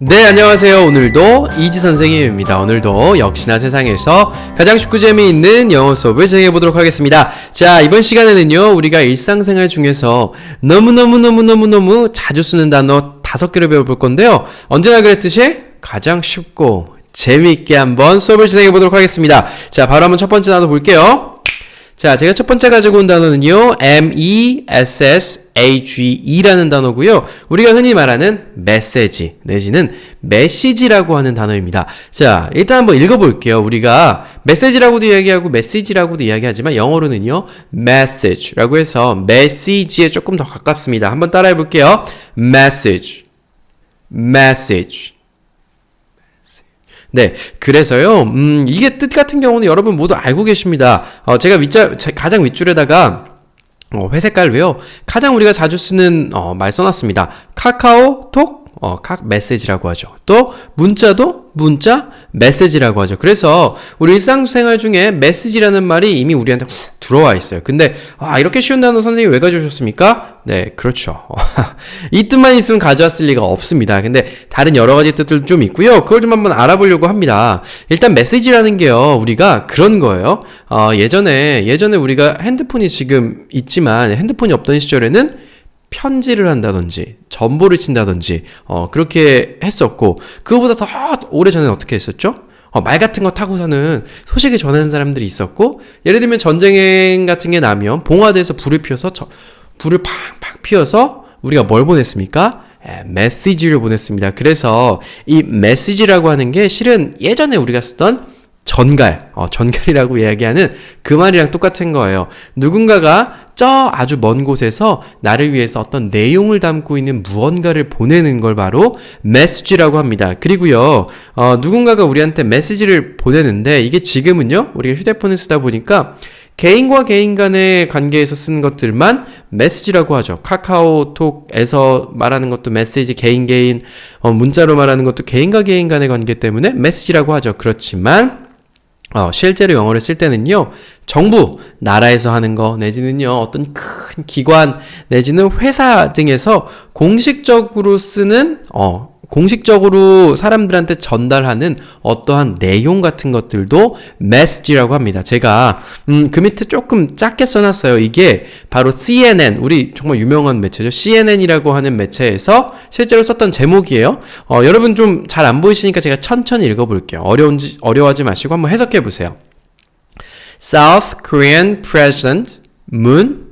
네, 안녕하세요. 오늘도 이지 선생님입니다. 오늘도 역시나 세상에서 가장 쉽고 재미있는 영어 수업을 진행해보도록 하겠습니다. 자, 이번 시간에는요, 우리가 일상생활 중에서 너무너무 자주 쓰는 단어 5개를 배워볼 건데요. 언제나 그랬듯이 가장 쉽고 재미있게 한번 수업을 진행해보도록 하겠습니다. 자, 바로 한번 첫 번째 단어 볼게요. 자, 제가 첫 번째 가지고 온 단어는요, message라는 단어고요. 우리가 흔히 말하는 메시지 내지는 메시지라고 하는 단어입니다. 자, 일단 한번 읽어볼게요. 우리가 메시지라고도 이야기하고 메시지라고도 이야기하지만 영어로는요, message라고 해서 메시지에 조금 더 가깝습니다. 한번 따라해볼게요. message. 네, 그래서요, 이게 뜻 같은 경우는 여러분 모두 알고 계십니다. 제가 가장 윗줄에다가, 회색깔로요, 가장 우리가 자주 쓰는, 말 써놨습니다. 카카오톡, 메시지라고 하죠. 또, 문자도, 문자, 메시지라고 하죠. 그래서, 우리 일상생활 중에 메시지라는 말이 이미 우리한테 훅 들어와 있어요. 근데, 이렇게 쉬운 단어 선생님이 왜 가져오셨습니까? 네, 그렇죠. 이 뜻만 있으면 가져왔을 리가 없습니다. 근데 다른 여러 가지 뜻들 좀 있고요. 그걸 좀 한번 알아보려고 합니다. 일단 메시지라는 게요, 우리가 그런 거예요. 예전에 우리가 핸드폰이 지금 있지만 핸드폰이 없던 시절에는 편지를 한다든지 전보를 친다든지 그렇게 했었고, 그거보다 더 오래전에는 어떻게 했었죠? 말 같은 거 타고서는 소식을 전하는 사람들이 있었고, 예를 들면 전쟁 같은 게 나면 봉화대에서 불을 팡팡 피워서 우리가 뭘 보냈습니까? 메시지를 보냈습니다. 그래서 이 메시지라고 하는 게 실은 예전에 우리가 쓰던 전갈이라고 이야기하는 그 말이랑 똑같은 거예요. 누군가가 저 아주 먼 곳에서 나를 위해서 어떤 내용을 담고 있는 무언가를 보내는 걸 바로 메시지라고 합니다. 그리고요, 누군가가 우리한테 메시지를 보내는데, 이게 지금은요, 우리가 휴대폰을 쓰다 보니까 개인과 개인 간의 관계에서 쓴 것들만 메시지라고 하죠. 카카오톡에서 말하는 것도 메시지, 개인, 문자로 말하는 것도 개인과 개인 간의 관계 때문에 메시지라고 하죠. 그렇지만 실제로 영어를 쓸 때는요, 정부, 나라에서 하는 거, 내지는요, 어떤 큰 기관, 내지는 회사 등에서 공식적으로 사람들한테 전달하는 어떠한 내용 같은 것들도 메시지라고 합니다. 제가 그 밑에 조금 작게 써놨어요. 이게 바로 CNN, 우리 정말 유명한 매체죠. CNN이라고 하는 매체에서 실제로 썼던 제목이에요. 여러분 좀 잘 안 보이시니까 제가 천천히 읽어볼게요. 어려워하지 마시고 한번 해석해 보세요. South Korean President Moon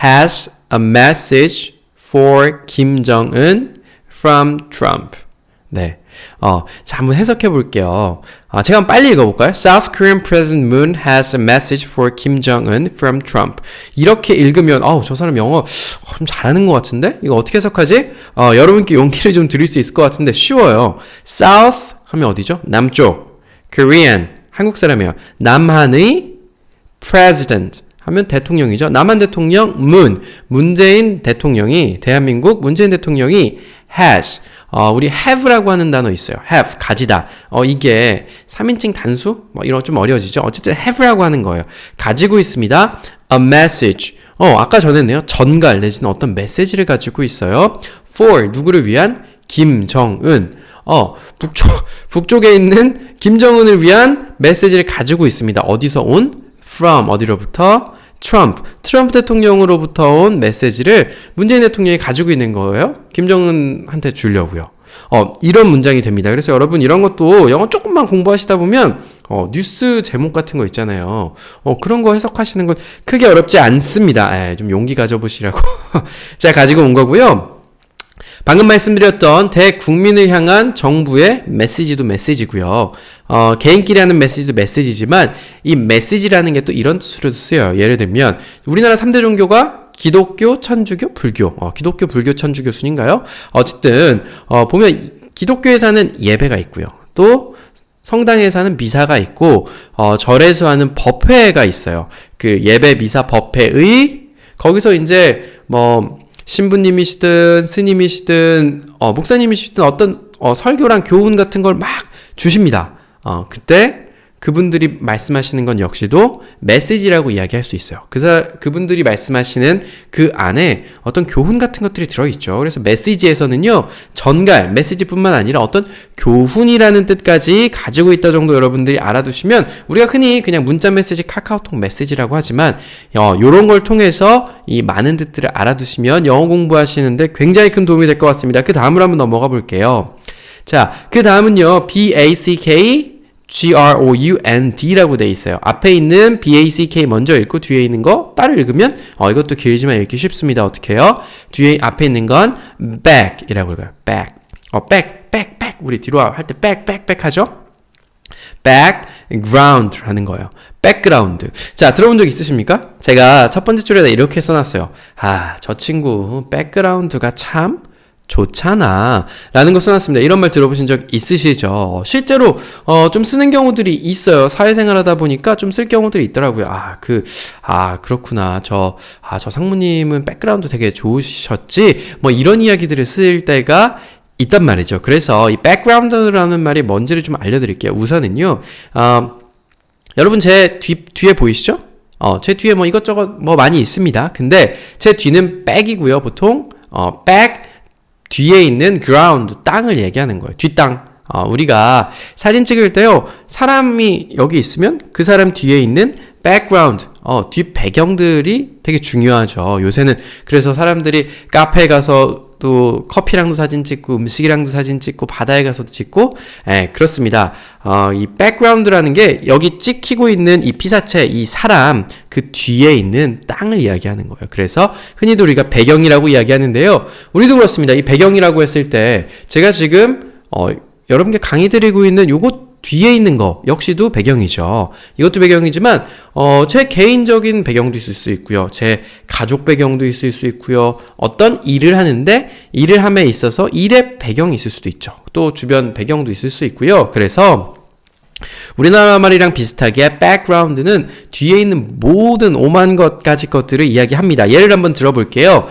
has a message for Kim Jong-un from Trump. 네. 자, 한번 해석해 볼게요. 제가 한번 빨리 읽어볼까요? South Korean President Moon has a message for Kim Jong-un from Trump. 이렇게 읽으면, 저 사람 영어 좀 잘하는 것 같은데? 이거 어떻게 해석하지? 여러분께 용기를 좀 드릴 수 있을 것 같은데 쉬워요. South 하면 어디죠? 남쪽. Korean, 한국 사람이에요. 남한의 President 하면 대통령이죠. 남한 대통령 문재인 대통령이, 대한민국 문재인 대통령이 has, 우리 have라고 하는 단어 있어요. have, 가지다. 이게 3인칭 단수? 이런 좀 어려워지죠. 어쨌든 have라고 하는 거예요. 가지고 있습니다. a message. 아까 전했네요. 전갈 내지는 어떤 메시지를 가지고 있어요. for, 누구를 위한? 김정은. 북쪽에 있는 김정은을 위한 메시지를 가지고 있습니다. 어디서 온? from, 어디로부터? 트럼프 대통령으로부터 온 메시지를 문재인 대통령이 가지고 있는 거예요. 김정은한테 주려고요. 이런 문장이 됩니다. 그래서 여러분 이런 것도 영어 조금만 공부하시다 보면 뉴스 제목 같은 거 있잖아요. 그런 거 해석하시는 건 크게 어렵지 않습니다. 좀 용기 가져보시라고 제가 가지고 온 거고요. 방금 말씀드렸던 대국민을 향한 정부의 메시지도 메시지고요. 개인끼리 하는 메시지도 메시지지만 이 메시지라는 게 또 이런 뜻으로 쓰여요. 예를 들면 우리나라 3대 종교가 기독교, 천주교, 불교. 기독교, 불교, 천주교 순인가요? 어쨌든 보면 기독교에서 하는 예배가 있고요. 또 성당에서 하는 미사가 있고 절에서 하는 법회가 있어요. 그 예배, 미사, 법회의 거기서 이제 신부님이시든 스님이시든 목사님이시든 어떤 설교랑 교훈 같은 걸 막 주십니다. 그때 그분들이 말씀하시는 건 역시도 메시지라고 이야기할 수 있어요. 그분들이 말씀하시는 그 안에 어떤 교훈 같은 것들이 들어있죠. 그래서 메시지에서는요, 전갈, 메시지뿐만 아니라 어떤 교훈이라는 뜻까지 가지고 있다 정도 여러분들이 알아두시면, 우리가 흔히 그냥 문자 메시지, 카카오톡 메시지라고 하지만, 요런 걸 통해서 이 많은 뜻들을 알아두시면 영어 공부하시는데 굉장히 큰 도움이 될 것 같습니다. 그 다음으로 한번 넘어가 볼게요. 자, 그 다음은요, BACK GROUND라고 돼 있어요. 앞에 있는 BACK 먼저 읽고 뒤에 있는 거 따로 읽으면 이것도 길지만 읽기 쉽습니다. 어떻게 해요? 뒤에 앞에 있는 건 back이라고 읽어요. back. 우리 뒤로 할 때 back 하죠? background 하는 거예요. background. 자, 들어본 적 있으십니까? 제가 첫 번째 줄에다 이렇게 써놨어요. 저 친구 background가 참 좋잖아 라는 거 써놨습니다. 이런 말 들어보신 적 있으시죠? 실제로 좀 쓰는 경우들이 있어요. 사회생활 하다 보니까 좀 쓸 경우들이 있더라고요. 그렇구나. 저 상무님은 백그라운드 되게 좋으셨지? 뭐 이런 이야기들을 쓸 때가 있단 말이죠. 그래서 이 백그라운드라는 말이 뭔지를 좀 알려드릴게요. 우선은요, 여러분 제 뒤에 보이시죠? 제 뒤에 뭐 이것저것 뭐 많이 있습니다. 근데 제 뒤는 백이고요. 보통 백 뒤에 있는 ground, 땅을 얘기하는 거예요. 뒷땅. 우리가 사진 찍을 때요, 사람이 여기 있으면 그 사람 뒤에 있는 background, 뒷 배경들이 되게 중요하죠. 요새는 그래서 사람들이 카페에 가서 또 커피랑도 사진 찍고 음식이랑도 사진 찍고 바다에 가서도 찍고, 그렇습니다. 이 background라는 게 여기 찍히고 있는 이 피사체, 이 사람 그 뒤에 있는 땅을 이야기하는 거예요. 그래서 흔히도 우리가 배경이라고 이야기하는데요. 우리도 그렇습니다. 이 배경이라고 했을 때 제가 지금 여러분께 강의 드리고 있는 요것 뒤에 있는 거 역시도 배경이죠. 이것도 배경이지만 제 개인적인 배경도 있을 수 있고요. 제 가족 배경도 있을 수 있고요. 어떤 일을 하는데 일을 함에 있어서 일의 배경이 있을 수도 있죠. 또 주변 배경도 있을 수 있고요. 그래서 우리나라 말이랑 비슷하게 background는 뒤에 있는 모든 오만 것까지 것들을 이야기합니다. 예를 한번 들어볼게요.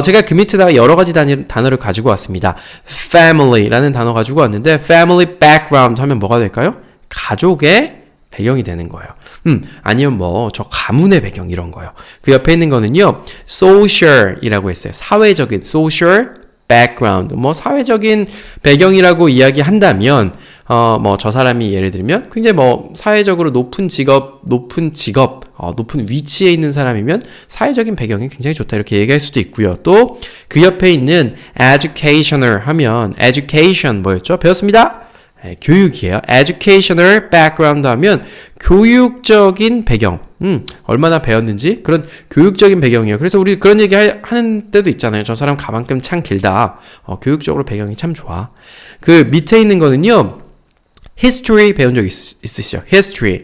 제가 그 밑에다가 여러 가지 단어를 가지고 왔습니다. family라는 단어 가지고 왔는데 family background 하면 뭐가 될까요? 가족의 배경이 되는 거예요. 아니면 뭐 저 가문의 배경 이런 거요. 그 옆에 있는 거는요, social이라고 했어요. 사회적인 social background, 뭐 사회적인 배경이라고 이야기한다면 뭐 저 사람이 예를 들면 굉장히 뭐 사회적으로 높은 위치에 있는 사람이면 사회적인 배경이 굉장히 좋다 이렇게 얘기할 수도 있고요. 또 그 옆에 있는 educational 하면 education 뭐였죠? 배웠습니다. 교육이에요. educational background 하면 교육적인 배경. 얼마나 배웠는지 그런 교육적인 배경이에요. 그래서 우리 그런 얘기 하는 때도 있잖아요. 저 사람 가방끈 참 길다. 교육적으로 배경이 참 좋아. 그 밑에 있는 거는요, history 배운 적 있으시죠? history.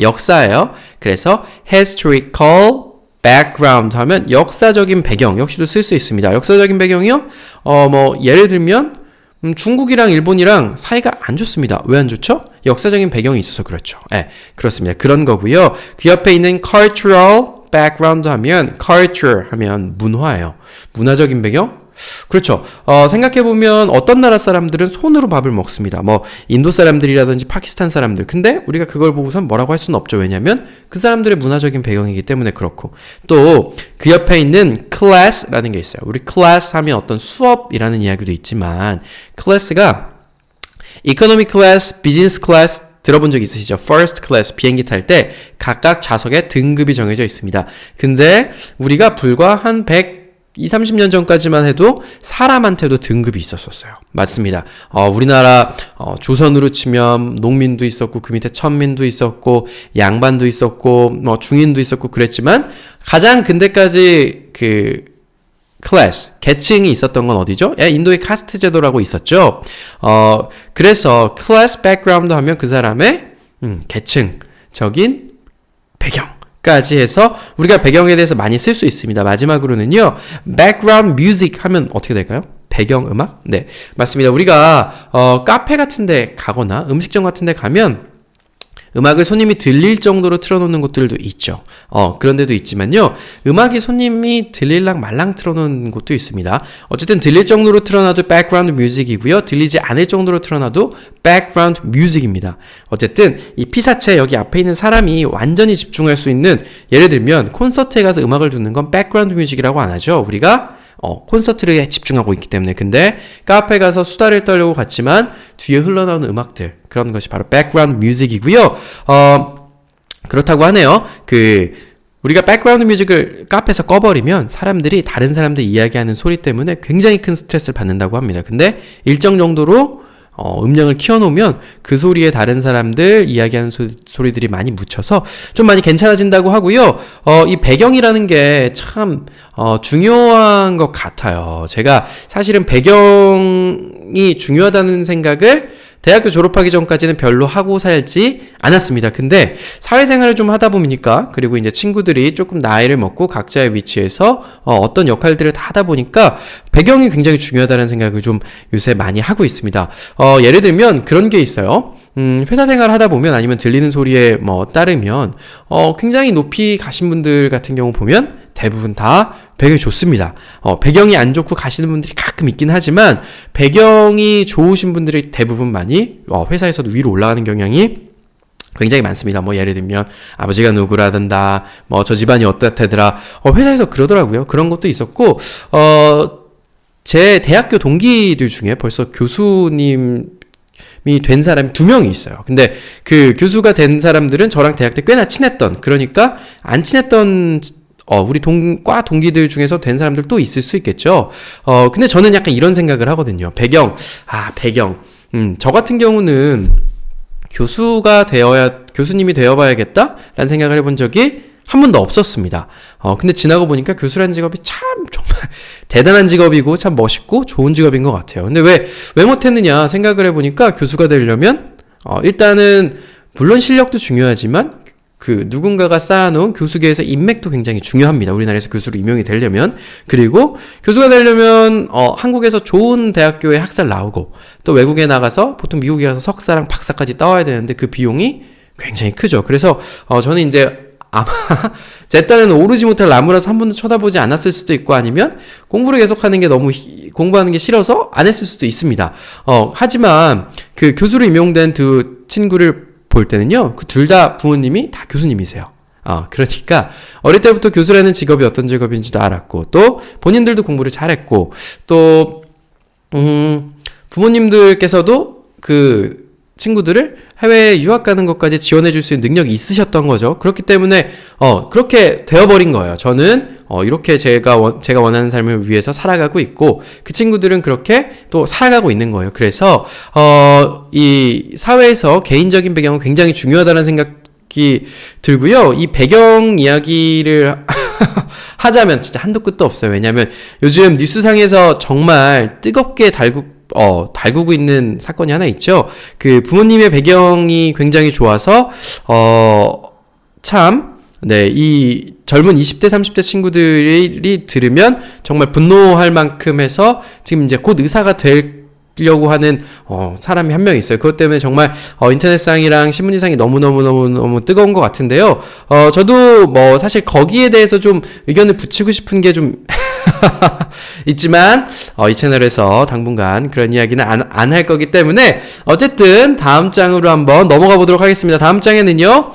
역사예요. 그래서 historical background 하면 역사적인 배경 역시도 쓸 수 있습니다. 역사적인 배경이요? 뭐 예를 들면 중국이랑 일본이랑 사이가 안 좋습니다. 왜 안 좋죠? 역사적인 배경이 있어서 그렇죠. 그렇습니다. 그런 거고요. 그 옆에 있는 cultural background 하면 culture 하면 문화예요. 문화적인 배경? 그렇죠. 생각해보면 어떤 나라 사람들은 손으로 밥을 먹습니다. 뭐 인도 사람들이라든지 파키스탄 사람들. 근데 우리가 그걸 보고선 뭐라고 할 수는 없죠. 왜냐하면 그 사람들의 문화적인 배경이기 때문에 그렇고. 또 그 옆에 있는 class라는 게 있어요. 우리 class 하면 어떤 수업이라는 이야기도 있지만 class가 economy class, business class 들어본 적 있으시죠? first class 비행기 탈 때 각각 좌석에 등급이 정해져 있습니다. 근데 우리가 불과 한 30년 전까지만 해도 사람한테도 등급이 있었어요. 맞습니다. 우리나라 조선으로 치면 농민도 있었고 그 밑에 천민도 있었고 양반도 있었고 뭐 중인도 있었고 그랬지만 가장 근대까지 그 클래스, 계층이 있었던 건 어디죠? 인도의 카스트 제도라고 있었죠. 그래서 클래스 백그라운드 하면 그 사람의 계층적인 배경 까지 해서 우리가 배경에 대해서 많이 쓸 수 있습니다. 마지막으로는요, background music 하면 어떻게 될까요? 배경음악? 네, 맞습니다. 우리가 카페 같은 데 가거나 음식점 같은 데 가면 음악을 손님이 들릴 정도로 틀어놓는 곳들도 있죠. 그런 데도 있지만요. 음악이 손님이 들릴랑 말랑 틀어놓는 곳도 있습니다. 어쨌든 들릴 정도로 틀어놔도 백그라운드 뮤직이고요. 들리지 않을 정도로 틀어놔도 백그라운드 뮤직입니다. 어쨌든 이 피사체 여기 앞에 있는 사람이 완전히 집중할 수 있는, 예를 들면 콘서트에 가서 음악을 듣는 건 백그라운드 뮤직이라고 안 하죠. 우리가 콘서트를 집중하고 있기 때문에. 근데 카페 가서 수다를 떨려고 갔지만 뒤에 흘러나오는 음악들, 그런 것이 바로 백그라운드 뮤직이고요. 그렇다고 하네요. 우리가 백그라운드 뮤직을 카페에서 꺼버리면 사람들이 다른 사람들 이야기하는 소리 때문에 굉장히 큰 스트레스를 받는다고 합니다. 근데 일정 정도로 음량을 키워놓으면 그 소리에 다른 사람들 이야기하는 소리들이 많이 묻혀서 좀 많이 괜찮아진다고 하고요. 이 배경이라는 게 참 중요한 것 같아요. 제가 사실은 배경이 중요하다는 생각을 대학교 졸업하기 전까지는 별로 하고 살지 않았습니다. 근데 사회생활을 좀 하다 보니까, 그리고 이제 친구들이 조금 나이를 먹고 각자의 위치에서 어떤 역할들을 다 하다 보니까 배경이 굉장히 중요하다는 생각을 좀 요새 많이 하고 있습니다. 예를 들면 그런 게 있어요. 회사 생활을 하다 보면, 아니면 들리는 소리에 따르면 굉장히 높이 가신 분들 같은 경우 보면 대부분 다 배경이 좋습니다. 배경이 안 좋고 가시는 분들이 가끔 있긴 하지만 배경이 좋으신 분들이 대부분 많이 회사에서도 위로 올라가는 경향이 굉장히 많습니다. 예를 들면 아버지가 누구라든가 저 집안이 어떻다더라, 회사에서 그러더라고요. 그런 것도 있었고, 제 대학교 동기들 중에 벌써 교수님이 된 사람이 2명이 있어요. 근데 그 교수가 된 사람들은 저랑 대학 때 꽤나 친했던, 그러니까 안 친했던 우리 과 동기들 중에서 된 사람들 또 있을 수 있겠죠. 근데 저는 약간 이런 생각을 하거든요. 배경. 저 같은 경우는 교수님이 되어봐야겠다라는 생각을 해본 적이 한 번도 없었습니다. 근데 지나고 보니까 교수라는 직업이 참 정말 대단한 직업이고 참 멋있고 좋은 직업인 것 같아요. 근데 왜 못했느냐 생각을 해보니까, 교수가 되려면 일단은 물론 실력도 중요하지만 누군가가 쌓아놓은 교수계에서 인맥도 굉장히 중요합니다. 우리나라에서 교수로 임용이 되려면. 그리고 교수가 되려면 한국에서 좋은 대학교에 학사를 나오고, 또 외국에 나가서 보통 미국에 가서 석사랑 박사까지 따와야 되는데 그 비용이 굉장히 크죠. 그래서 저는 이제 아마 제 딴에는 오르지 못할 나무라서 한 번도 쳐다보지 않았을 수도 있고, 아니면 공부를 계속하는 게 너무 공부하는 게 싫어서 안 했을 수도 있습니다. 하지만 그 교수로 임용된 두 친구를 볼 때는요, 그 둘 다 부모님이 다 교수님이세요. 그러니까 어릴 때부터 교수라는 직업이 어떤 직업인지도 알았고, 또 본인들도 공부를 잘했고, 또 부모님들께서도 그 친구들을 해외에 유학 가는 것까지 지원해 줄 수 있는 능력이 있으셨던 거죠. 그렇기 때문에 그렇게 되어버린 거예요. 저는 이렇게 제가 원하는 삶을 위해서 살아가고 있고, 그 친구들은 그렇게 또 살아가고 있는 거예요. 그래서 이 사회에서 개인적인 배경은 굉장히 중요하다는 생각이 들고요. 이 배경 이야기를 하자면 진짜 한도 끝도 없어요. 왜냐하면 요즘 뉴스상에서 정말 뜨겁게 달구고 있는 사건이 하나 있죠. 그 부모님의 배경이 굉장히 좋아서 이 젊은 20대, 30대 친구들이 들으면 정말 분노할 만큼 해서 지금 이제 곧 의사가 되려고 하는 사람이 한 명 있어요. 그것 때문에 정말 인터넷상이랑 신문지상이 너무 뜨거운 것 같은데요. 저도 사실 거기에 대해서 좀 의견을 붙이고 싶은 게 좀 있지만 이 채널에서 당분간 그런 이야기는 안 할 거기 때문에, 어쨌든 다음 장으로 한번 넘어가 보도록 하겠습니다. 다음 장에는요,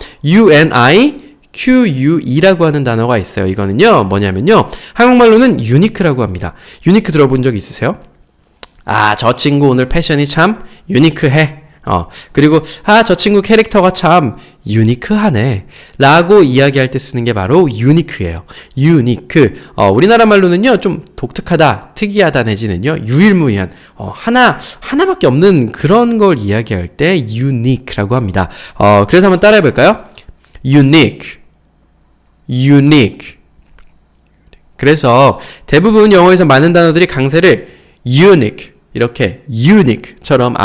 UNIQUE라고 하는 단어가 있어요. 이거는요 뭐냐면요, 한국말로는 유니크라고 합니다. 유니크 들어본 적 있으세요? 저 친구 오늘 패션이 참 유니크해. 그리고 저 친구 캐릭터가 참 유니크하네 라고 이야기할 때 쓰는 게 바로 유니크예요. 유니크. 우리나라 말로는요, 좀 독특하다, 특이하다, 내지는요, 유일무이한, 하나밖에 없는 그런 걸 이야기할 때 unique라고 합니다. 그래서 한번 따라해 볼까요? unique. 그래서 대부분 영어에서 많은 단어들이 강세를 unique, 이렇게 unique처럼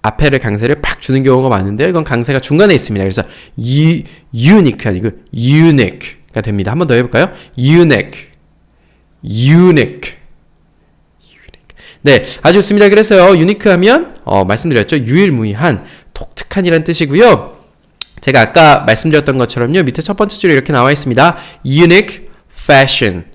앞에를 강세를 팍 주는 경우가 많은데요. 이건 강세가 중간에 있습니다. 그래서 unique 아니고 unique가 됩니다. 한번 더 해볼까요? unique. 네, 아주 좋습니다. 그래서요, unique 하면 말씀드렸죠. 유일무이한, 독특한이란 뜻이고요. 제가 아까 말씀드렸던 것처럼요. 밑에 첫 번째 줄에 이렇게 나와 있습니다. unique fashion.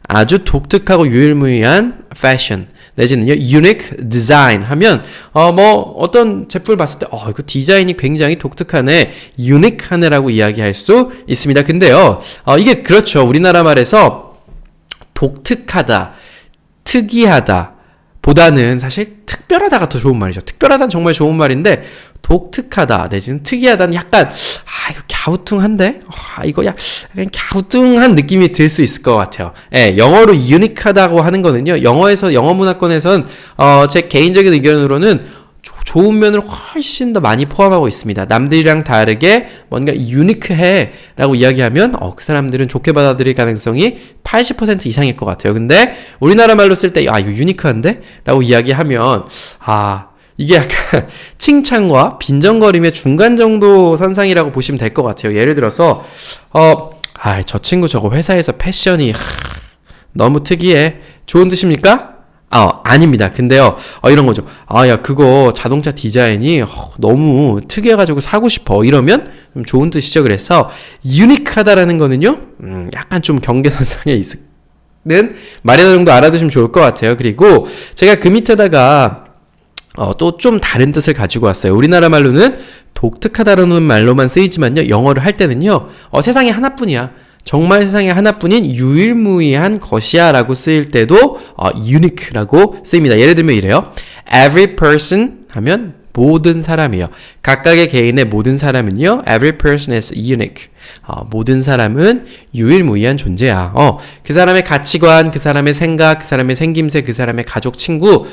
아주 독특하고 유일무이한 fashion. 내지는요, unique design 하면, 어떤 제품을 봤을 때, 이거 디자인이 굉장히 독특하네, uniqu하네라고 이야기할 수 있습니다. 근데요, 이게 그렇죠. 우리나라 말에서 독특하다, 특이하다, 보다는 사실 특별하다가 더 좋은 말이죠. 특별하다는 정말 좋은 말인데, 독특하다, 내지는 특이하다는 약간, 이거 갸우뚱한데? 이거 약간 갸우뚱한 느낌이 들 수 있을 것 같아요. 예, 영어로 unique하다고 하는 거는요, 영어 문화권에선, 제 개인적인 의견으로는 좋은 면을 훨씬 더 많이 포함하고 있습니다. 남들이랑 다르게 뭔가 unique해 라고 이야기하면, 그 사람들은 좋게 받아들일 가능성이 80% 이상일 것 같아요. 근데 우리나라 말로 쓸 때, 이거 unique한데? 라고 이야기하면, 이게 약간 칭찬과 빈정거림의 중간 정도 선상이라고 보시면 될 것 같아요. 예를 들어서, 저 친구 저거 회사에서 패션이 너무 특이해. 좋은 뜻입니까? 아닙니다. 근데요, 이런 거죠. 야, 그거 자동차 디자인이 너무 특이해가지고 사고 싶어. 이러면 좀 좋은 뜻이죠. 그래서 유니크하다라는 거는요, 약간 좀 경계선상에 있는 말이나 정도 알아두시면 좋을 것 같아요. 그리고 제가 그 밑에다가 또 좀 다른 뜻을 가지고 왔어요. 우리나라 말로는 독특하다라는 말로만 쓰이지만요, 영어를 할 때는요, 세상에 하나뿐이야. 정말 세상에 하나뿐인 유일무이한 것이야 라고 쓰일 때도 unique라고 쓰입니다. 예를 들면 이래요. Every person 하면 모든 사람이요. 각각의 개인의 모든 사람은요, every person is unique. 모든 사람은 유일무이한 존재야. 그 사람의 가치관, 그 사람의 생각, 그 사람의 생김새, 그 사람의 가족, 친구,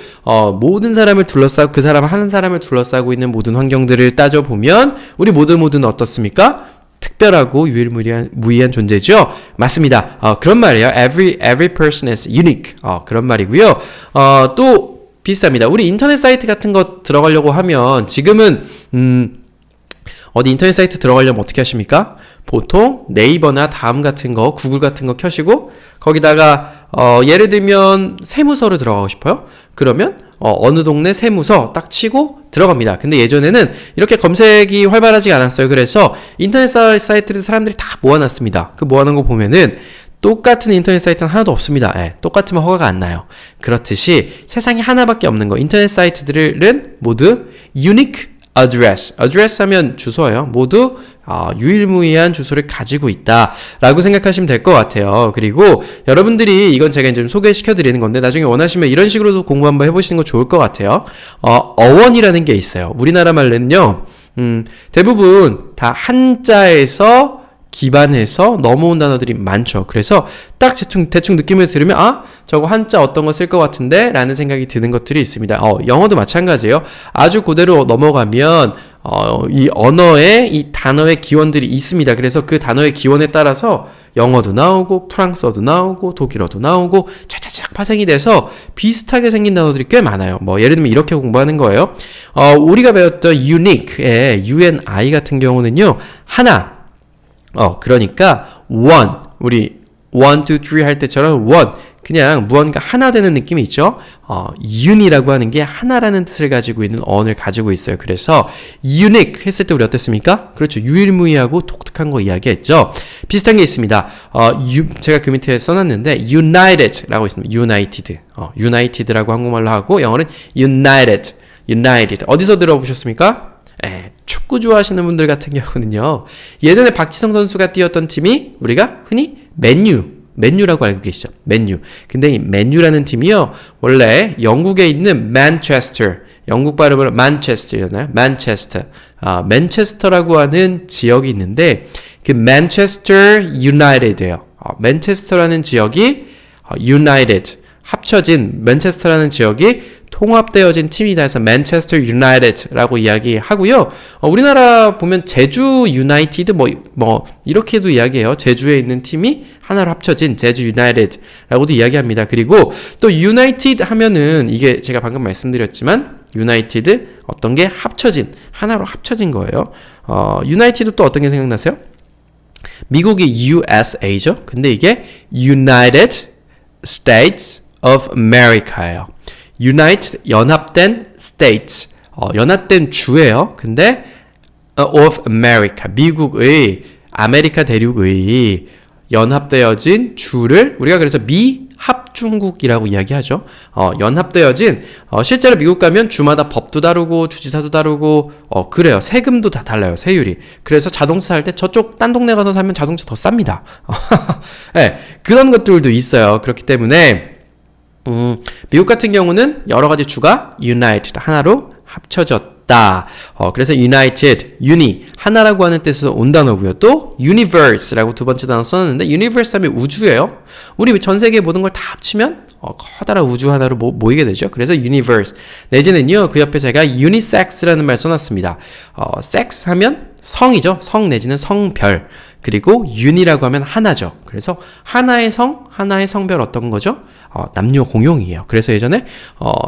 모든 사람을 둘러싸고, 그 사람 한 사람을 둘러싸고 있는 모든 환경들을 따져보면, 우리 모두는 어떻습니까? 특별하고 유일무이한 존재죠. 맞습니다. 그런 말이에요. Every person is unique. 그런 말이고요. 또 비슷합니다. 우리 인터넷 사이트 같은 거 들어가려고 하면 지금은 어디 인터넷 사이트 들어가려면 어떻게 하십니까? 보통 네이버나 다음 같은 거, 구글 같은 거 켜시고 거기다가 예를 들면 세무서로 들어가고 싶어요? 그러면 어느 동네 세무서 딱 치고 들어갑니다. 근데 예전에는 이렇게 검색이 활발하지 않았어요. 그래서 인터넷 사이트를 사람들이 다 모아놨습니다. 그 모아놓은 거 보면은 똑같은 인터넷 사이트는 하나도 없습니다. 똑같으면 허가가 안 나요. 그렇듯이 세상에 하나밖에 없는 거, 인터넷 사이트들은 모두 unique address. address 하면 주소예요. 모두 유일무이한 주소를 가지고 있다라고 생각하시면 될 것 같아요. 그리고 여러분들이 이건 제가 이제 좀 소개시켜 드리는 건데 나중에 원하시면 이런 식으로도 공부 한번 해보시는 거 좋을 것 같아요. 어원이라는 게 있어요. 우리나라 말로는요, 대부분 다 한자에서 기반해서 넘어온 단어들이 많죠. 그래서 딱 대충 느낌을 들으면 저거 한자 어떤 거 쓸 것 같은데? 라는 생각이 드는 것들이 있습니다. 영어도 마찬가지예요. 아주 그대로 넘어가면 이 언어에 이 단어의 기원들이 있습니다. 그래서 그 단어의 기원에 따라서 영어도 나오고 프랑스어도 나오고 독일어도 나오고 쫙쫙쫙 파생이 돼서 비슷하게 생긴 단어들이 꽤 많아요. 예를 들면 이렇게 공부하는 거예요. 우리가 배웠던 unique의 UNI 같은 경우는요, 하나. 그러니까 one, 우리 1, 2, 3 할 때처럼 one, 그냥 무언가 하나 되는 느낌이 있죠. un이라고 하는 게 하나라는 뜻을 가지고 있는 어원을 가지고 있어요. 그래서 unique 했을 때 우리 어땠습니까? 그렇죠. 유일무이하고 독특한 거 이야기했죠. 비슷한 게 있습니다. 제가 그 밑에 써놨는데 united라고 있습니다. united라고 한국말로 하고 영어는 united. 어디서 들어보셨습니까? 축구 좋아하시는 분들 같은 경우는요, 예전에 박지성 선수가 뛰었던 팀이 우리가 흔히 맨유라고 알고 계시죠? 맨유. 근데 이 맨유라는 팀이요, 원래 영국에 있는 맨체스터, 영국 발음으로 만체스터였나요? 맨체스터라고 하는 지역이 있는데 그 맨체스터 유나이티드예요. 맨체스터라는 지역이 유나이티드, 합쳐진 맨체스터라는 지역이 통합되어진 팀이다 해서 맨체스터 유나이티드라고 이야기하고요. 우리나라 보면 제주 유나이티드 이렇게도 이야기해요. 제주에 있는 팀이 하나로 합쳐진 제주 유나이티드라고도 이야기합니다. 그리고 또 유나이티드 하면은 이게 제가 방금 말씀드렸지만 유나이티드 어떤 게 하나로 합쳐진 거예요. 유나이티드 또 어떤 게 생각나세요? 미국이 USA죠. 근데 이게 United States of America예요. United, 연합된 States, 연합된 주예요. 근데 of America, 미국의 아메리카 대륙의 연합되어진 주를 우리가 그래서 미합중국이라고 이야기하죠. 연합되어진 실제로 미국 가면 주마다 법도 다르고 주지사도 다르고 그래요. 세금도 다 달라요. 세율이. 그래서 자동차 살 때 저쪽 딴 동네 가서 사면 자동차 더 쌉니다. 네, 그런 것들도 있어요. 그렇기 때문에 미국 같은 경우는 여러 가지 주가 united 하나로 합쳐졌다. 그래서 united, uni 하나라고 하는 뜻에서 온 단어고요. 또 universe라고 두 번째 단어 썼는데 universe 하면 우주예요. 우리 전 세계 모든 걸 다 합치면 커다란 우주 하나로 모이게 되죠. 그래서 universe 내지는요. 그 옆에 제가 unisex라는 말 써놨습니다. sex 하면 성이죠. 성 내지는 성별. 그리고 uni라고 하면 하나죠. 그래서 하나의 성, 하나의 성별 어떤 거죠? 남녀 공용이에요. 그래서 예전에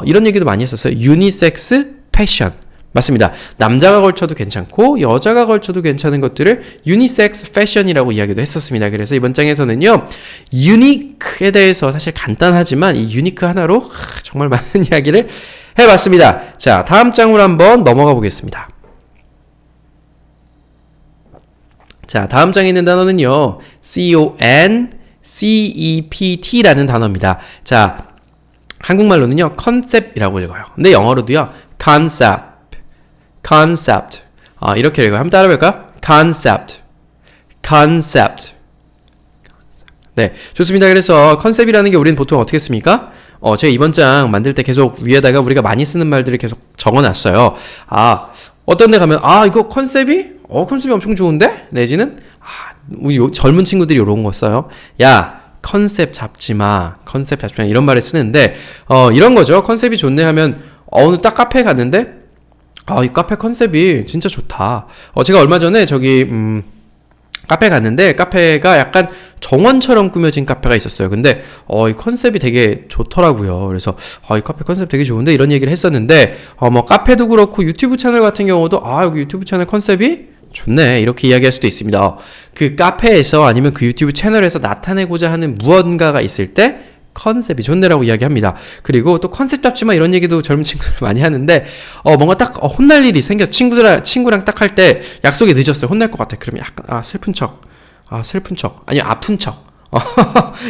이런 얘기도 많이 했었어요. unisex 패션. 맞습니다. 남자가 걸쳐도 괜찮고 여자가 걸쳐도 괜찮은 것들을 유니섹스 패션이라고 이야기도 했었습니다. 그래서 이번 장에서는요. 유니크에 대해서 사실 간단하지만 이 유니크 하나로 정말 많은 이야기를 해봤습니다. 자, 다음 장으로 한번 넘어가 보겠습니다. 자, 다음 장에 있는 단어는요. concept라는 단어입니다. 자, 한국말로는요. 컨셉이라고 읽어요. 근데 영어로도요. concept 이렇게 읽어요. 한번 따라해볼까요? concept 네, 좋습니다. 그래서 컨셉이라는 게 우리는 보통 어떻게 씁니까? 제가 이번 장 만들 때 계속 위에다가 우리가 많이 쓰는 말들을 계속 적어놨어요. 어떤 데 가면 이거 컨셉이 엄청 좋은데? 내지는 우리 젊은 친구들이 이런 거 써요. 야, 컨셉 잡지 마 이런 말을 쓰는데 이런 거죠. 컨셉이 좋네 하면 오늘 딱 카페에 갔는데 이 카페 컨셉이 진짜 좋다. 제가 얼마 전에 저기 카페 갔는데 카페가 약간 정원처럼 꾸며진 카페가 있었어요. 근데 이 컨셉이 되게 좋더라고요. 그래서 이 카페 컨셉 되게 좋은데 이런 얘기를 했었는데 뭐 카페도 그렇고 유튜브 채널 같은 경우도 여기 유튜브 채널 컨셉이 좋네 이렇게 이야기할 수도 있습니다. 그 카페에서 아니면 그 유튜브 채널에서 나타내고자 하는 무언가가 있을 때 컨셉이 좋네라고 이야기합니다. 그리고 또 컨셉 잡지마 이런 얘기도 젊은 친구들 많이 하는데 뭔가 딱 혼날 일이 생겨 친구랑 딱 할 때 약속이 늦었어요. 혼날 것 같아. 그러면 약간 슬픈 척 아니 아픈 척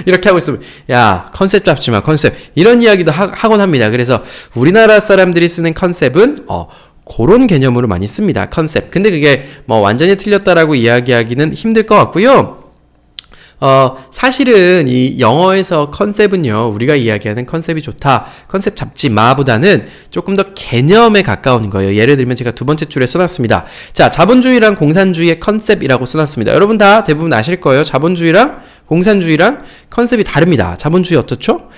이렇게 하고 있으면 야 컨셉 잡지마 컨셉 이런 이야기도 하곤 합니다. 그래서 우리나라 사람들이 쓰는 컨셉은 그런 개념으로 많이 씁니다. 컨셉. 근데 그게 뭐 완전히 틀렸다라고 이야기하기는 힘들 것 같고요. 사실은 이 영어에서 컨셉은요, 우리가 이야기하는 컨셉이 좋다, 컨셉 잡지 마보다는 조금 더 개념에 가까운 거예요. 예를 들면 제가 두 번째 줄에 써놨습니다. 자, 자본주의랑 공산주의의 컨셉이라고 써놨습니다. 여러분 다 대부분 아실 거예요. 자본주의랑 공산주의랑 컨셉이 다릅니다. 자본주의 어떻죠?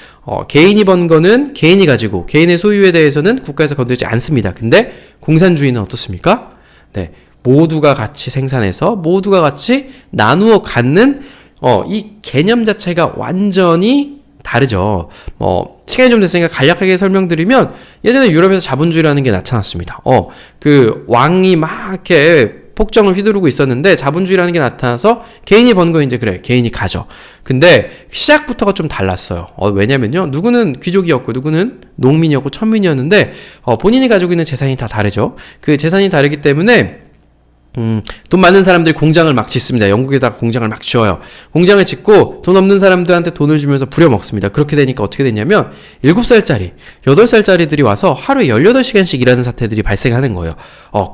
개인이 번 거는 개인이 가지고, 개인의 소유에 대해서는 국가에서 건들지 않습니다. 근데 공산주의는 어떻습니까? 네. 모두가 같이 생산해서 모두가 같이 나누어 갖는 이 개념 자체가 완전히 다르죠. 시간이 좀 됐으니까 간략하게 설명드리면 예전에 유럽에서 자본주의라는 게 나타났습니다. 그 왕이 막 이렇게 폭정을 휘두르고 있었는데 자본주의라는 게 나타나서 개인이 번 거 이제 그래. 개인이 가져. 근데 시작부터가 좀 달랐어요. 왜냐면요. 누구는 귀족이었고 누구는 농민이었고 천민이었는데 본인이 가지고 있는 재산이 다 다르죠. 그 재산이 다르기 때문에 돈 많은 사람들이 공장을 막 짓습니다. 영국에다가 공장을 막 지어요. 공장을 짓고 돈 없는 사람들한테 돈을 주면서 부려먹습니다. 그렇게 되니까 어떻게 됐냐면 7살짜리, 8살짜리들이 와서 하루에 18시간씩 일하는 사태들이 발생하는 거예요.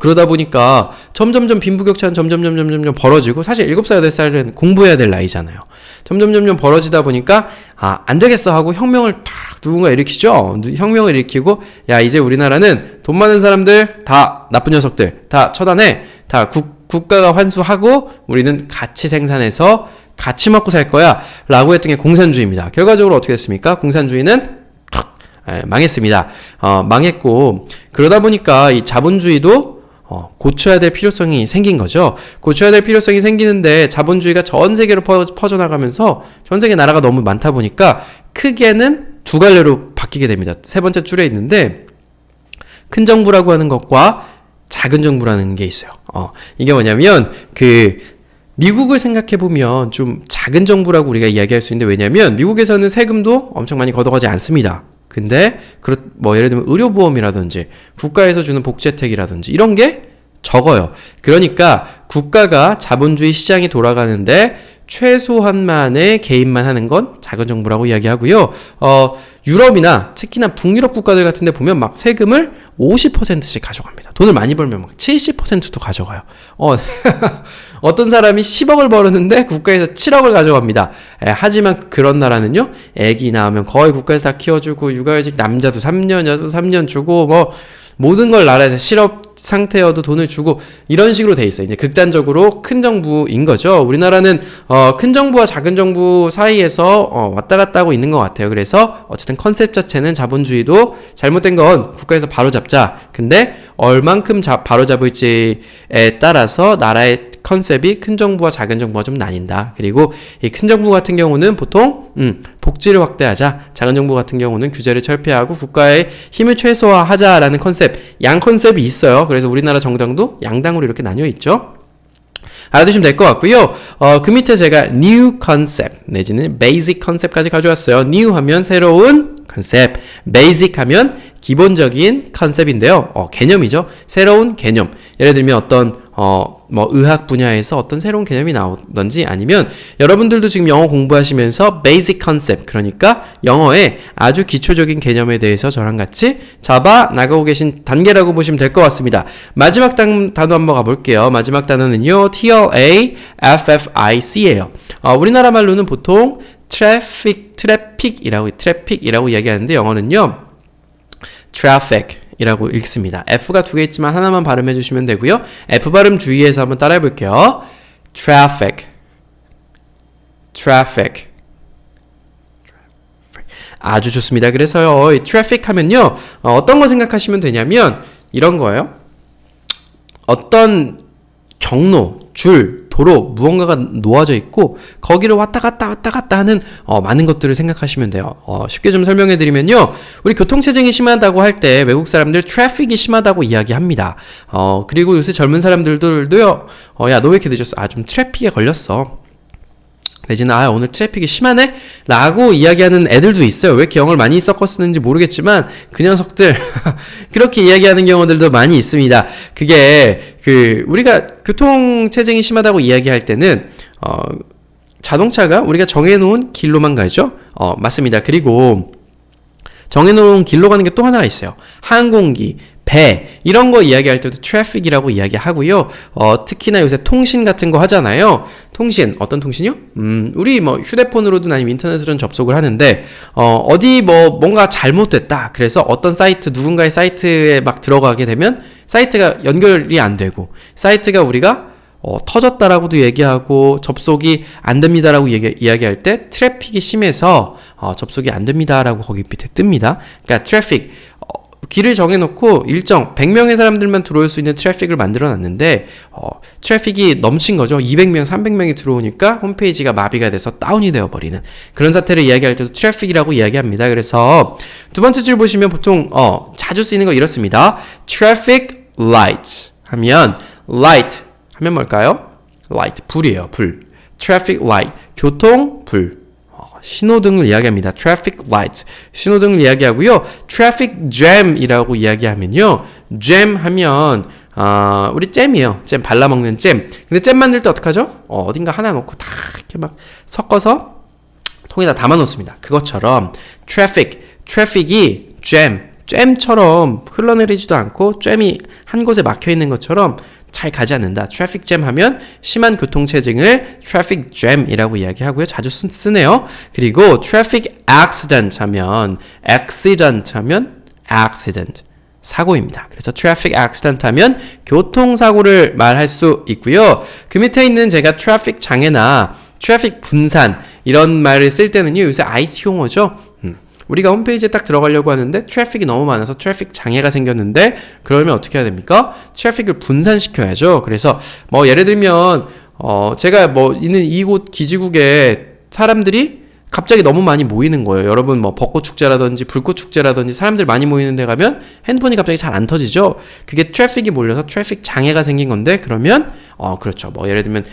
그러다 보니까 점점점 빈부격차는 점점 벌어지고 사실 7살, 8살은 공부해야 될 나이잖아요. 점점 벌어지다 보니까 안 되겠어 하고 혁명을 탁 누군가 일으키죠. 혁명을 일으키고 야 이제 우리나라는 돈 많은 사람들 다 나쁜 녀석들 다 처단해. 다 국가가 환수하고 우리는 같이 생산해서 같이 먹고 살 거야 라고 했던 게 공산주의입니다. 결과적으로 어떻게 됐습니까? 공산주의는 망했습니다. 망했고 그러다 보니까 이 자본주의도 고쳐야 될 필요성이 생긴 거죠. 고쳐야 될 필요성이 생기는데 자본주의가 전 세계로 퍼져나가면서 전 세계 나라가 너무 많다 보니까 크게는 두 갈래로 바뀌게 됩니다. 세 번째 줄에 있는데 큰 정부라고 하는 것과 작은 정부라는 게 있어요. 이게 뭐냐면 미국을 생각해 보면 좀 작은 정부라고 우리가 이야기할 수 있는데 왜냐면 미국에서는 세금도 엄청 많이 걷어가지 않습니다. 근데 예를 들면 의료보험이라든지 국가에서 주는 복지혜택이라든지 이런 게 적어요. 그러니까 국가가 자본주의 시장이 돌아가는데 최소한만의 개입만 하는 건 작은 정부라고 이야기하고요. 유럽이나 특히나 북유럽 국가들 같은 데 보면 막 세금을 50%씩 가져갑니다. 돈을 많이 벌면 막 70%도 가져가요. 어떤 사람이 10억을 벌었는데 국가에서 7억을 가져갑니다. 하지만 그런 나라는요, 애기 낳으면 거의 국가에서 다 키워주고, 육아휴직 남자도 3년, 여자도 3년 주고, 뭐, 모든 걸 나라에서 실업 상태여도 돈을 주고 이런 식으로 돼 있어요. 이제 극단적으로 큰 정부인 거죠. 우리나라는 큰 정부와 작은 정부 사이에서 왔다 갔다 하고 있는 것 같아요. 그래서 어쨌든 컨셉 자체는 자본주의도 잘못된 건 국가에서 바로잡자. 근데 얼만큼 바로잡을지에 따라서 나라의 컨셉이 큰 정부와 작은 정부가 좀 나뉜다. 그리고 이 큰 정부 같은 경우는 보통 복지를 확대하자. 작은 정부 같은 경우는 규제를 철폐하고 국가의 힘을 최소화하자라는 컨셉, 양 컨셉이 있어요. 그래서 우리나라 정당도 양당으로 이렇게 나뉘어 있죠. 알아두시면 될 것 같고요. 그 밑에 제가 new concept 내지는 basic concept까지 가져왔어요. new 하면 새로운 컨셉, basic 하면 기본적인 컨셉인데요. 개념이죠. 새로운 개념. 예를 들면 어떤 뭐 의학 분야에서 어떤 새로운 개념이 나오던지 아니면 여러분들도 지금 영어 공부하시면서 basic concept, 그러니까 영어의 아주 기초적인 개념에 대해서 저랑 같이 잡아 나가고 계신 단계라고 보시면 될 것 같습니다. 마지막 단어 한번 가볼게요. 마지막 단어는요, traffic예요. 우리나라 말로는 보통 트래픽이라고 이야기하는데 영어는요, traffic 이라고 읽습니다. F가 두 개 있지만 하나만 발음해 주시면 되고요. F 발음 주의해서 한번 따라해 볼게요. traffic. 아주 좋습니다. 그래서요, 이 traffic 하면요, 어떤 거 생각하시면 되냐면 이런 거예요. 어떤 경로, 줄, 도로, 무언가가 놓아져 있고 거기를 왔다 갔다 하는 많은 것들을 생각하시면 돼요. 쉽게 좀 설명해 드리면요, 우리 교통체증이 심하다고 할 때 외국 사람들 트래픽이 심하다고 이야기합니다. 그리고 요새 젊은 사람들도요, 야, 너 왜 이렇게 늦었어? 좀 트래픽에 걸렸어. 내지는 오늘 트래픽이 심하네? 라고 이야기하는 애들도 있어요. 왜 이렇게 영어를 많이 섞어 쓰는지 모르겠지만 그 녀석들 그렇게 이야기하는 경우들도 많이 있습니다. 그게 우리가 교통체증이 심하다고 이야기할 때는 자동차가 우리가 정해놓은 길로만 가죠? 맞습니다. 그리고 정해놓은 길로 가는 게 또 하나가 있어요. 항공기, 배, 이런 거 이야기할 때도 트래픽이라고 이야기하고요. 특히나 요새 통신 같은 거 하잖아요. 통신, 어떤 통신이요? 우리 뭐 휴대폰으로든 아니면 인터넷으로는 접속을 하는데, 어디 뭔가 잘못됐다. 그래서 어떤 사이트, 누군가의 사이트에 막 들어가게 되면 사이트가 연결이 안 되고, 사이트가 우리가 터졌다라고도 얘기하고 접속이 안 됩니다라고 이야기할 때 트래픽이 심해서 접속이 안 됩니다라고 거기 밑에 뜹니다. 그러니까 트래픽, 길을 정해놓고 일정 100명의 사람들만 들어올 수 있는 트래픽을 만들어놨는데 트래픽이 넘친 거죠. 200명, 300명이 들어오니까 홈페이지가 마비가 돼서 다운이 되어버리는 그런 사태를 이야기할 때도 트래픽이라고 이야기합니다. 그래서 두 번째 줄 보시면 보통 자주 쓰이는 거 이렇습니다. traffic light 하면 light 하면 뭘까요? light, 불이에요. 불. traffic light, 교통, 불. 신호등을 이야기합니다. traffic light. 신호등을 이야기하고요. traffic jam이라고 이야기하면요. jam 하면 우리 잼이에요. 잼 발라먹는 잼. 근데 잼 만들 때 어떡하죠? 어딘가 하나 놓고 다 이렇게 막 섞어서 통에다 담아 놓습니다. 그것처럼 traffic이 잼처럼 흘러내리지도 않고 잼이 한 곳에 막혀 있는 것처럼 잘 가지 않는다. 트래픽 잼 하면 심한 교통체증을 트래픽 잼이라고 이야기하고요. 자주 쓰네요. 그리고 트래픽 액시던트 하면 accident 사고입니다. 그래서 트래픽 액시던트 하면 교통사고를 말할 수 있고요. 그 밑에 있는 제가 트래픽 장애나 트래픽 분산 이런 말을 쓸 때는요, 요새 IT 용어죠. 우리가 홈페이지에 딱 들어가려고 하는데 트래픽이 너무 많아서 트래픽 장애가 생겼는데 그러면 어떻게 해야 됩니까? 트래픽을 분산시켜야죠. 그래서 뭐 예를 들면 제가 있는 이곳 기지국에 사람들이 갑자기 너무 많이 모이는 거예요. 여러분 뭐 벚꽃 축제라든지 불꽃 축제라든지 사람들 많이 모이는 데 가면 핸드폰이 갑자기 잘 안 터지죠. 그게 트래픽이 몰려서 트래픽 장애가 생긴 건데 그러면 그렇죠. 뭐 예를 들면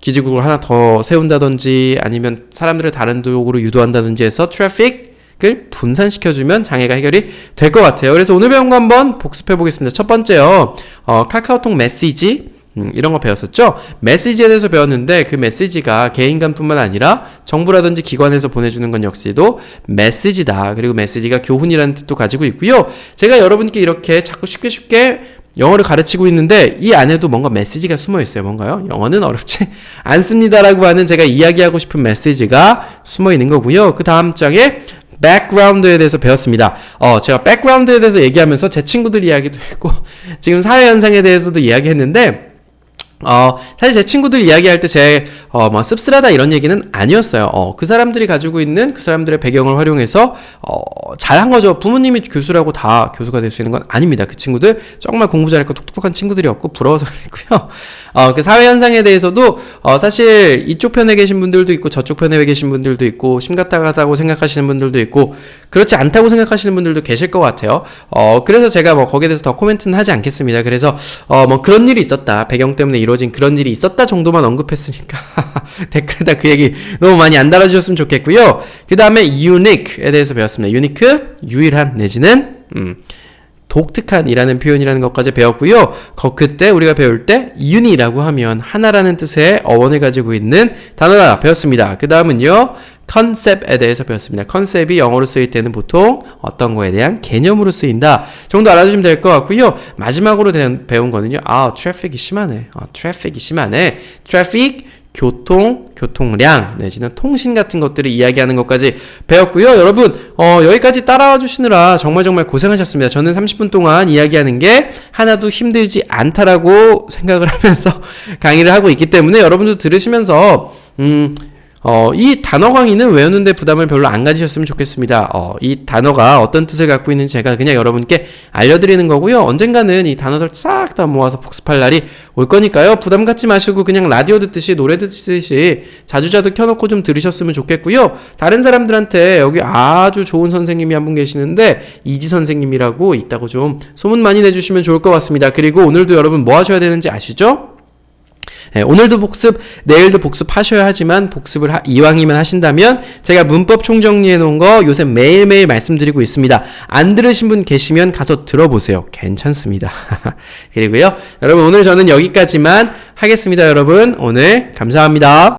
기지국을 하나 더 세운다든지 아니면 사람들을 다른 쪽으로 유도한다든지 해서 트래픽 상식을 분산시켜주면 장애가 해결이 될 것 같아요. 그래서 오늘 배운 거 한번 복습해 보겠습니다. 첫 번째요. 카카오톡 메시지 이런 거 배웠었죠? 메시지에 대해서 배웠는데 그 메시지가 개인 간뿐만 아니라 정부라든지 기관에서 보내주는 건 역시도 메시지다. 그리고 메시지가 교훈이라는 뜻도 가지고 있고요. 제가 여러분께 이렇게 자꾸 쉽게 영어를 가르치고 있는데 이 안에도 뭔가 메시지가 숨어 있어요. 뭔가요? 영어는 어렵지 않습니다라고 하는 제가 이야기하고 싶은 메시지가 숨어 있는 거고요. 그 다음 장에 백그라운드에 대해서 배웠습니다. 제가 백그라운드에 대해서 얘기하면서 제 친구들 이야기도 했고 지금 사회현상에 대해서도 이야기했는데 사실 제 친구들 이야기할 때 뭐 씁쓸하다 이런 얘기는 아니었어요. 그 사람들이 가지고 있는 그 사람들의 배경을 활용해서, 잘한 거죠. 부모님이 교수라고 다 교수가 될 수 있는 건 아닙니다. 그 친구들 정말 공부 잘했고 똑똑한 친구들이었고 부러워서 그랬고요. 그 사회현상에 대해서도, 사실 이쪽 편에 계신 분들도 있고 저쪽 편에 계신 분들도 있고 심각하다고 생각하시는 분들도 있고 그렇지 않다고 생각하시는 분들도 계실 것 같아요. 그래서 제가 뭐 거기에 대해서 더 코멘트는 하지 않겠습니다. 그래서, 뭐 그런 일이 있었다. 배경 때문에 이루어진 그런 일이 있었다 정도만 언급했으니까 댓글에다 그 얘기 너무 많이 안 달아주셨으면 좋겠고요. 그 다음에 unique에 대해서 배웠습니다. unique, 유일한 내지는 독특한이라는 표현이라는 것까지 배웠고요. 그때 우리가 배울 때 uni라고 하면 하나라는 뜻의 어원을 가지고 있는 단어가 배웠습니다. 그 다음은요. 컨셉에 대해서 배웠습니다. 컨셉이 영어로 쓰일 때는 보통 어떤 거에 대한 개념으로 쓰인다 정도 알아주시면 될 것 같고요. 마지막으로 배운 거는요. 트래픽이 심하네. 트래픽이 심하네. 트래픽, 교통량 내지는 통신 같은 것들을 이야기하는 것까지 배웠고요. 여러분 여기까지 따라와 주시느라 정말 고생하셨습니다. 저는 30분 동안 이야기하는 게 하나도 힘들지 않다라고 생각을 하면서 강의를 하고 있기 때문에 여러분도 들으시면서 이 단어 강의는 외우는데 부담을 별로 안 가지셨으면 좋겠습니다. 이 단어가 어떤 뜻을 갖고 있는지 제가 그냥 여러분께 알려드리는 거고요. 언젠가는 이 단어들 싹 다 모아서 복습할 날이 올 거니까요. 부담 갖지 마시고 그냥 라디오 듣듯이 노래 듣듯이 자주자주 켜놓고 좀 들으셨으면 좋겠고요. 다른 사람들한테 여기 아주 좋은 선생님이 한 분 계시는데 이지 선생님이라고 있다고 좀 소문 많이 내주시면 좋을 것 같습니다. 그리고 오늘도 여러분 뭐 하셔야 되는지 아시죠? 네, 오늘도 복습, 내일도 복습하셔야 하지만 복습을 이왕이면 하신다면 제가 문법 총정리해 놓은 거 요새 매일매일 말씀드리고 있습니다. 안 들으신 분 계시면 가서 들어보세요. 괜찮습니다. 그리고요, 여러분 오늘 저는 여기까지만 하겠습니다. 여러분 오늘 감사합니다.